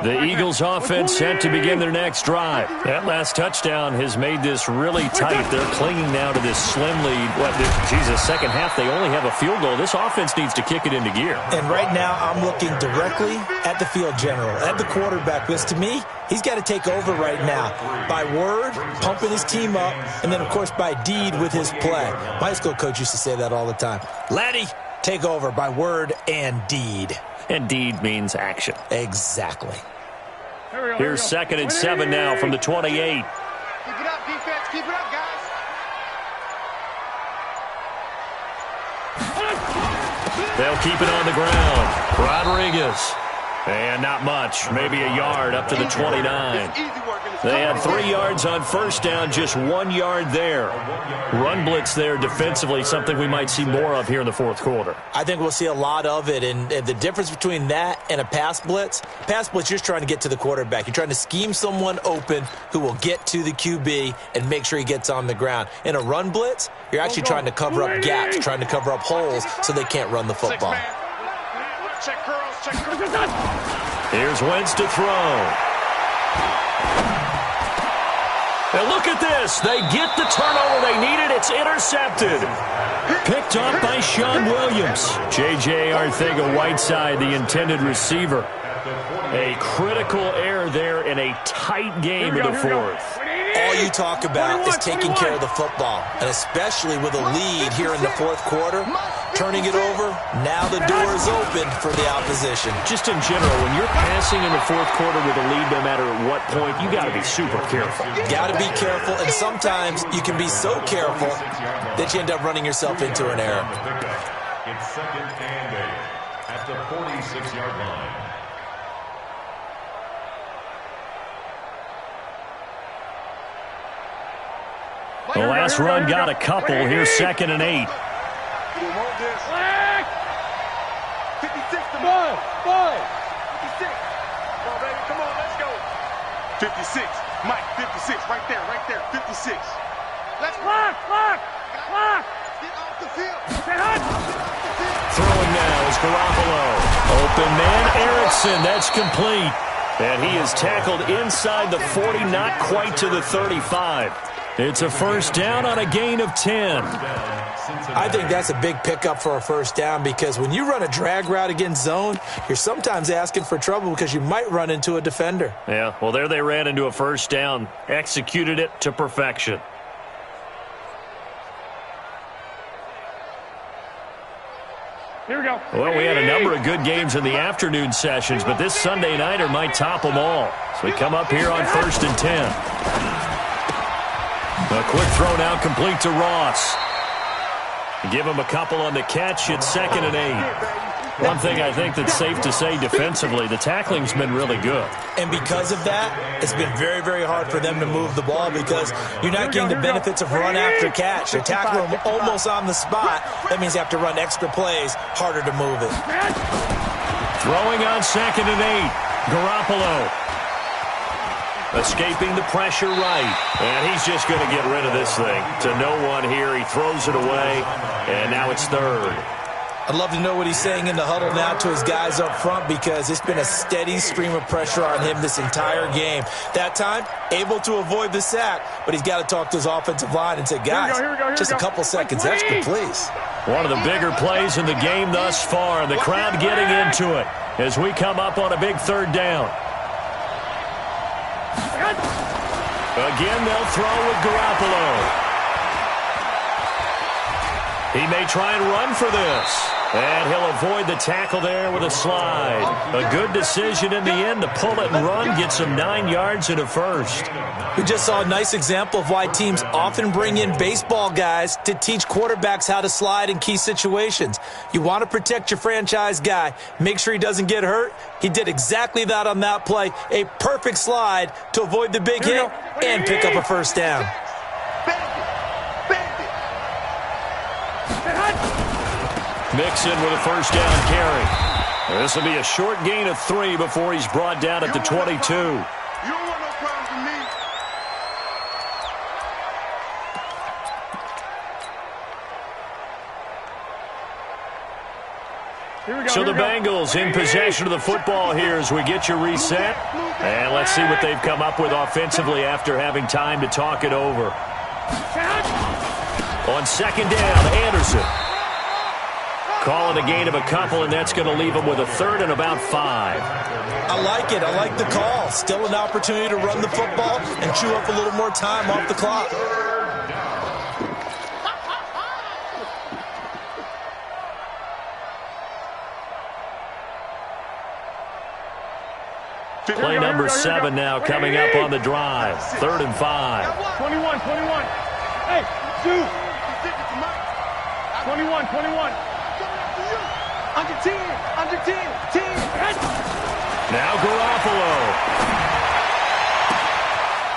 The Eagles offense set to begin their next drive. That last touchdown has made this really tight. They're clinging now to this slim lead. Second half, they only have a field goal. This offense needs to kick it into gear. And right now, I'm looking directly at the field general, at the quarterback, because to me, he's got to take over right now. By word, pumping his team up, and then, of course, by deed with his play. My high school coach used to say that all the time. Laddie, take over by word and deed. And deed means action. Exactly. Here's 2nd and 7 now from the 28. Keep it up, defense. Keep it up, guys. They'll keep it on the ground. Rodriguez. And not much. Maybe a yard up to the 29. They had 3 yards on first down, just 1 yard there. Run blitz there defensively, something we might see more of here in the fourth quarter. I think we'll see a lot of it, and the difference between that and a pass blitz, you're just trying to get to the quarterback. You're trying to scheme someone open who will get to the QB and make sure he gets on the ground. In a run blitz, you're actually trying to cover up gaps, trying to cover up holes so they can't run the football. Check curls, check curls. Here's Wentz to throw. And look at this. They get the turnover they needed. It's intercepted. Picked up by Sean Williams. J.J. Arcega-Whiteside, the intended receiver. A critical error there in a tight game in the fourth. All you talk about is taking care of the football, and especially with a lead here in the fourth quarter, turning it over, now the door is open for the opposition. Just in general, when you're passing in the fourth quarter with a lead, no matter at what point, you got to be super careful. Got to be careful, and sometimes you can be so careful that you end up running yourself into an error. It's 2nd and 8 at the 46-yard line. The last run got a couple. Here's 2nd and 8. 56 to ball. 56. Come on, baby. Come on, let's go. 56. Mike, 56. Right there, 56. Let's block. Get off the field. Throwing now is Garoppolo. Open man, Erickson. That's complete. And he is tackled inside the 40, not quite to the 35. It's a first down on a gain of 10. I think that's a big pickup for a first down because when you run a drag route against zone, you're sometimes asking for trouble because you might run into a defender. Yeah, well, there they ran into a first down. Executed it to perfection. Here we go. Well, we had a number of good games in the afternoon sessions, but this Sunday nighter might top them all. So we come up here on 1st and 10. A quick throw now complete to Ross. Give him a couple on the catch. It's 2nd and 8. One thing I think that's safe to say defensively, the tackling's been really good. And because of that, it's been very, very hard for them to move the ball because you're not getting the benefits of run after catch. They're tackling them almost on the spot. That means you have to run extra plays, harder to move it. Throwing on 2nd and 8. Garoppolo. Escaping the pressure right. And he's just going to get rid of this thing. To no one here. He throws it away. And now it's 3rd. I'd love to know what he's saying in the huddle now to his guys up front because it's been a steady stream of pressure on him this entire game. That time, able to avoid the sack, but he's got to talk to his offensive line and say, guys, just a couple seconds extra, please. One of the bigger plays in the game thus far. The crowd getting into it as we come up on a big 3rd down. Again, they'll throw with Garoppolo. He may try and run for this. And he'll avoid the tackle there with a slide. A good decision in the end to pull it and run, get some 9 yards and a first. We just saw a nice example of why teams often bring in baseball guys to teach quarterbacks how to slide in key situations. You want to protect your franchise guy. Make sure he doesn't get hurt. He did exactly that on that play. A perfect slide to avoid the big hit and pick up a first down. Mixon with a first down carry. This will be a short gain of 3 before he's brought down at the 22. You don't want no problems with me. So the Bengals in possession of the football here as we get you reset. And let's see what they've come up with offensively after having time to talk it over. On second down, Anderson. Calling a gain of a couple, and that's going to leave them with a third and about 5. I like it. I like the call. Still an opportunity to run the football and chew up a little more time off the clock. Play number 7 now coming up on the drive. 3rd and 5. 21. Hey, shoot. 21. Under 10. 10. Now Garoppolo.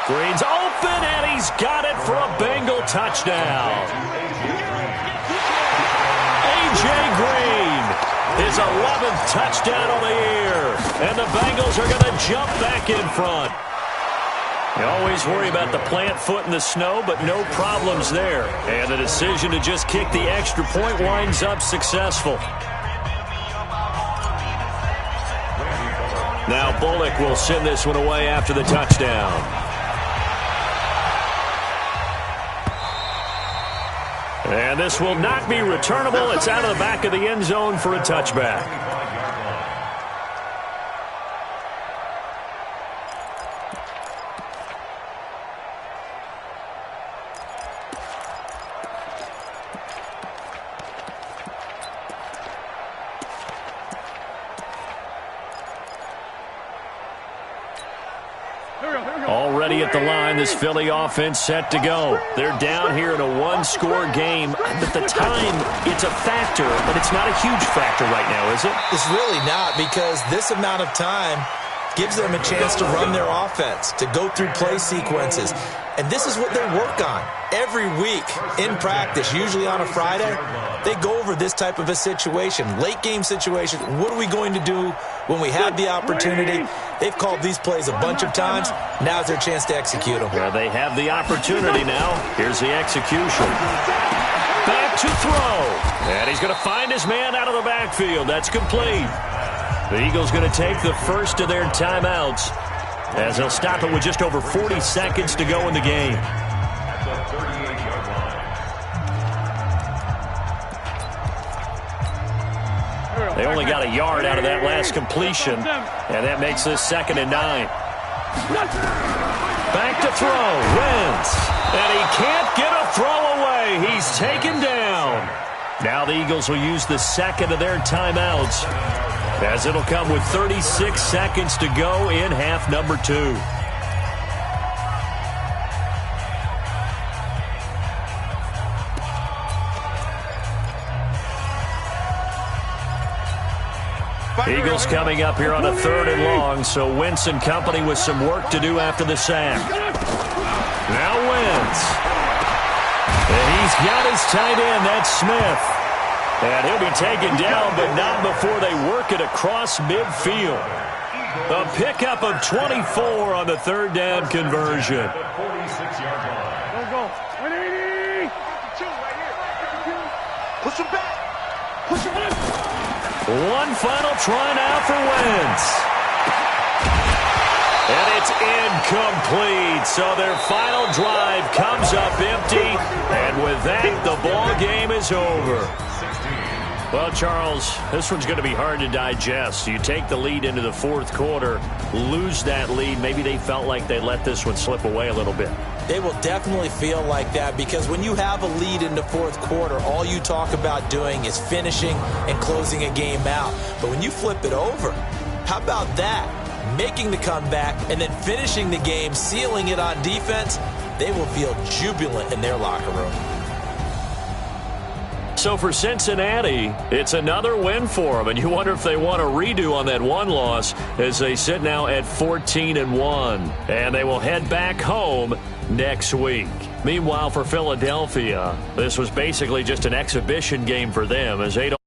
Green's open, and he's got it for a Bengal touchdown. A.J. Green, his 11th touchdown of the year. And the Bengals are going to jump back in front. You always worry about the plant foot in the snow, but no problems there. And the decision to just kick the extra point winds up successful. Now Bullock will send this one away after the touchdown. And this will not be returnable. It's out of the back of the end zone for a touchback. Already at the line, this Philly offense set to go. They're down here in a one-score game. But the time, it's a factor, but it's not a huge factor right now, is it? It's really not, because this amount of time gives them a chance to run their offense, to go through play sequences. And this is what they work on every week in practice, usually on a Friday. They go over this type of a situation, late game situation. What are we going to do when we have the opportunity? They've called these plays a bunch of times. Now's their chance to execute them. Well, they have the opportunity now. Here's the execution. Back to throw. And he's going to find his man out of the backfield. That's complete. The Eagles going to take the first of their timeouts as they'll stop it with just over 40 seconds to go in the game. They only got a yard out of that last completion, and that makes this 2nd and 9. Back to throw, Wentz, and he can't get a throw away. He's taken down. Now the Eagles will use the second of their timeouts, as it'll come with 36 seconds to go in half number 2. Eagles coming up here on a 3rd and long, so Wentz and company with some work to do after the sack. Now Wentz. And he's got his tight end, that's Smith. And he'll be taken down, but not before they work it across midfield. A pickup of 24 on the 3rd down conversion. Let's go. 180. Push him back. Push him back. One final try now for Wentz. And it's incomplete. So their final drive comes up empty. And with that, the ball game is over. Well, Charles, this one's going to be hard to digest. You take the lead into the 4th quarter, lose that lead. Maybe they felt like they let this one slip away a little bit. They will definitely feel like that, because when you have a lead in the 4th quarter, all you talk about doing is finishing and closing a game out. But when you flip it over, how about that? Making the comeback and then finishing the game, sealing it on defense, they will feel jubilant in their locker room. So for Cincinnati, it's another win for them, and you wonder if they want a redo on that one loss as they sit now at 14-1, and they will head back home next week. Meanwhile, for Philadelphia, this was basically just an exhibition game for them as they don't